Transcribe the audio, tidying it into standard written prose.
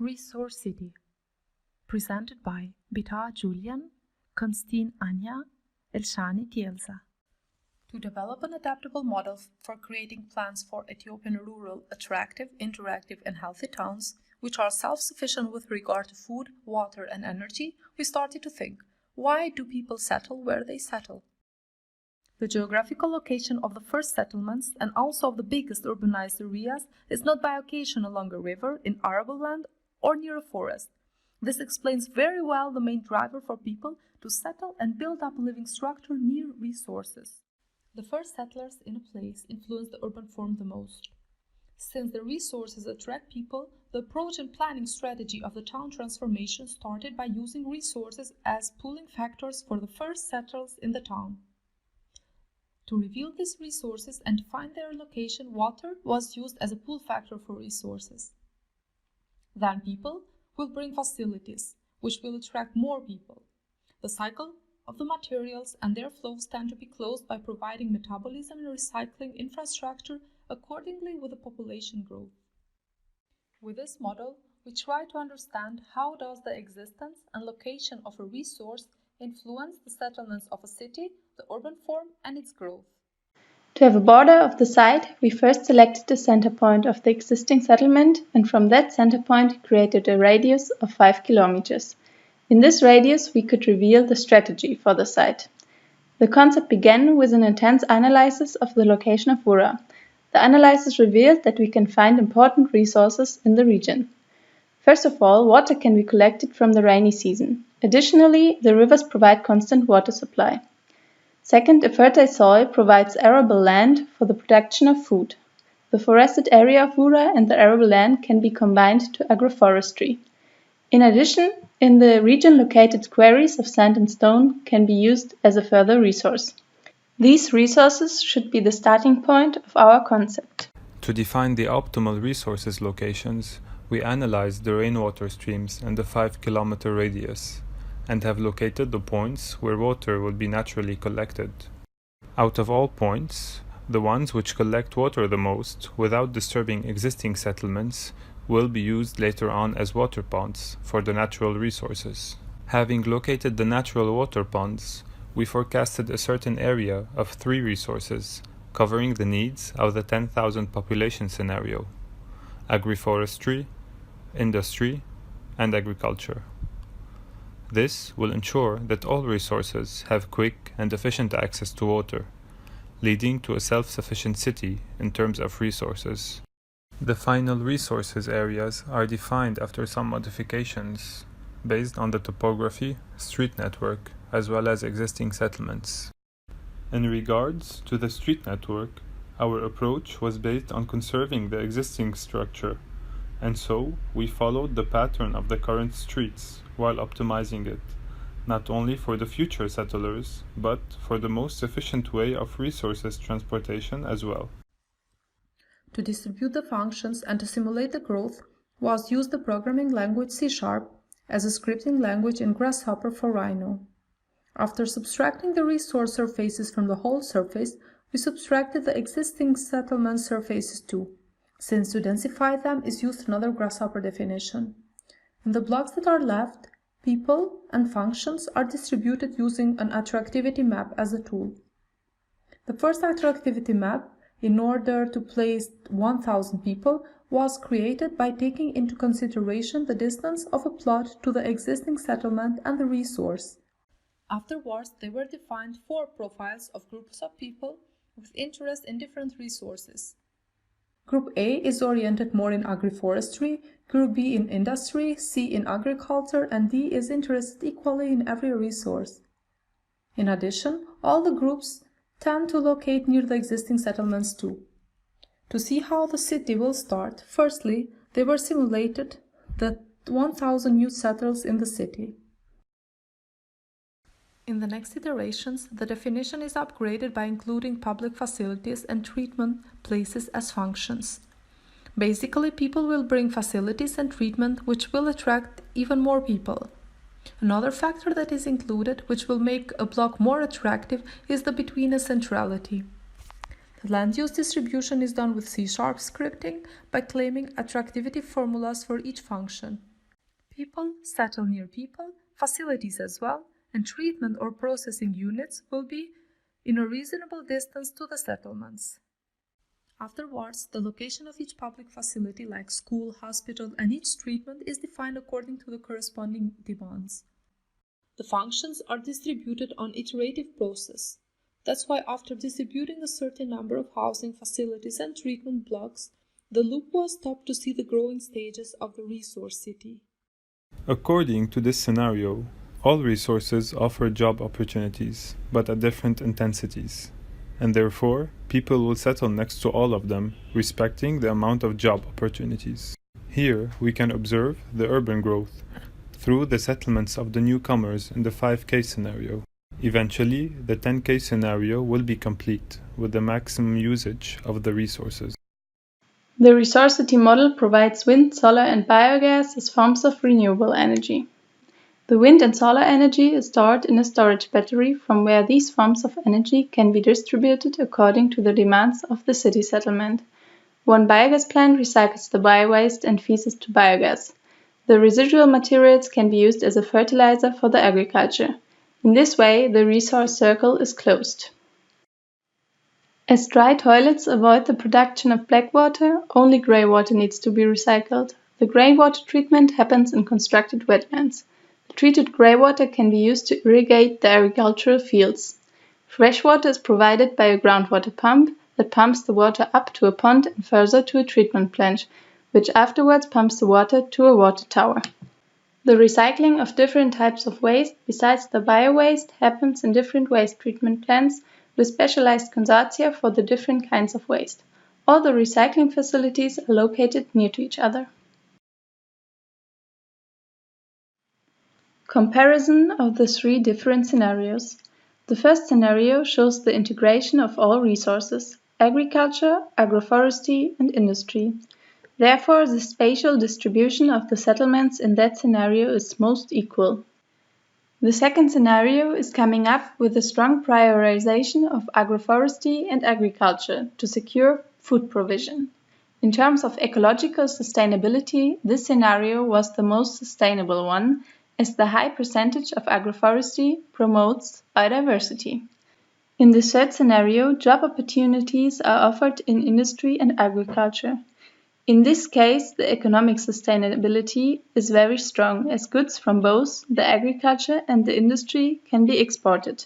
ResourCity, presented by Bitar, Julien, Constien, Anja, Elshani, Diellza. To develop an adaptable model for creating plans for Ethiopian rural, attractive, interactive and healthy towns, which are self-sufficient with regard to food, water and energy, we started to think, why do people settle where they settle? The geographical location of the first settlements and also of the biggest urbanized areas is not by occasion along a river, in arable land or near a forest. This explains very well the main driver for people to settle and build up a living structure near resources. The first settlers in a place influence the urban form the most. Since the resources attract people, the approach and planning strategy of the town transformation started by using resources as pooling factors for the first settlers in the town. To reveal these resources and define their location, water was used as a pull factor for resources. Then people will bring facilities, which will attract more people. The cycle of the materials and their flows tend to be closed by providing metabolism and recycling infrastructure accordingly with the population growth. With this model, we try to understand how does the existence and location of a resource influence the settlements of a city, the urban form and its growth. To have a border of the site, we first selected the center point of the existing settlement and from that center point created a radius of 5 kilometers. In this radius, we could reveal the strategy for the site. The concept began with an intense analysis of the location of Wura. The analysis revealed that we can find important resources in the region. First of all, water can be collected from the rainy season. Additionally, the rivers provide constant water supply. Second, a fertile soil provides arable land for the production of food. The forested area of Wura and the arable land can be combined to agroforestry. In addition, in the region located quarries of sand and stone can be used as a further resource. These resources should be the starting point of our concept. To define the optimal resources locations, we analyzed the rainwater streams and the 5-kilometer radius, and have located the points where water will be naturally collected. Out of all points, the ones which collect water the most without disturbing existing settlements will be used later on as water ponds for the natural resources. Having located the natural water ponds, we forecasted a certain area of 3 resources, covering the needs of the 10,000 population scenario: agroforestry, industry, and agriculture. This will ensure that all resources have quick and efficient access to water, leading to a self-sufficient city in terms of resources. The final resources areas are defined after some modifications based on the topography, street network, as well as existing settlements. In regards to the street network, our approach was based on conserving the existing structure, and so we followed the pattern of the current streets while optimizing it, not only for the future settlers, but for the most efficient way of resources transportation as well. To distribute the functions and to simulate the growth was used the programming language C# as a scripting language in Grasshopper for Rhino. After subtracting the resource surfaces from the whole surface, we subtracted the existing settlement surfaces too, since to densify them is used another Grasshopper definition. In the blocks that are left, people and functions are distributed using an attractivity map as a tool. The first attractivity map, in order to place 1,000 people, was created by taking into consideration the distance of a plot to the existing settlement and the resource. Afterwards, there were defined 4 profiles of groups of people with interest in different resources. Group A is oriented more in agroforestry, Group B in industry, C in agriculture, and D is interested equally in every resource. In addition, all the groups tend to locate near the existing settlements too. To see how the city will start, firstly, they were simulated the 1,000 new settlers in the city. In the next iterations, the definition is upgraded by including public facilities and treatment places as functions. Basically, people will bring facilities and treatment which will attract even more people. Another factor that is included, which will make a block more attractive, is the betweenness centrality. The land use distribution is done with C# scripting by claiming attractivity formulas for each function. people settle near people, facilities as well, and treatment or processing units will be in a reasonable distance to the settlements. Afterwards, the location of each public facility like school, hospital, and each treatment is defined according to the corresponding demands. The functions are distributed on iterative process. That's why after distributing a certain number of housing facilities and treatment blocks, the loop was stopped to see the growing stages of the resource city. According to this scenario, all resources offer job opportunities, but at different intensities, and therefore people will settle next to all of them, respecting the amount of job opportunities. Here we can observe the urban growth through the settlements of the newcomers in the 5K scenario. Eventually, the 10K scenario will be complete with the maximum usage of the resources. The ResourCity model provides wind, solar, and biogas as forms of renewable energy. The wind and solar energy is stored in a storage battery from where these forms of energy can be distributed according to the demands of the city settlement. One biogas plant recycles the biowaste and feeds it to biogas. The residual materials can be used as a fertilizer for the agriculture. In this way, the resource circle is closed. As dry toilets avoid the production of black water, only grey water needs to be recycled. The grey water treatment happens in constructed wetlands. The treated grey water can be used to irrigate the agricultural fields. Fresh water is provided by a groundwater pump that pumps the water up to a pond and further to a treatment plant, which afterwards pumps the water to a water tower. The recycling of different types of waste besides the bio-waste happens in different waste treatment plants with specialized consortia for the different kinds of waste. All the recycling facilities are located near to each other. Comparison of the three different scenarios. The first scenario shows the integration of all resources: agriculture, agroforestry, and industry. Therefore, the spatial distribution of the settlements in that scenario is most equal. The second scenario is coming up with a strong prioritization of agroforestry and agriculture to secure food provision. In terms of ecological sustainability, this scenario was the most sustainable one, as the high percentage of agroforestry promotes biodiversity. In the third scenario, job opportunities are offered in industry and agriculture. In this case, the economic sustainability is very strong, as goods from both the agriculture and the industry can be exported.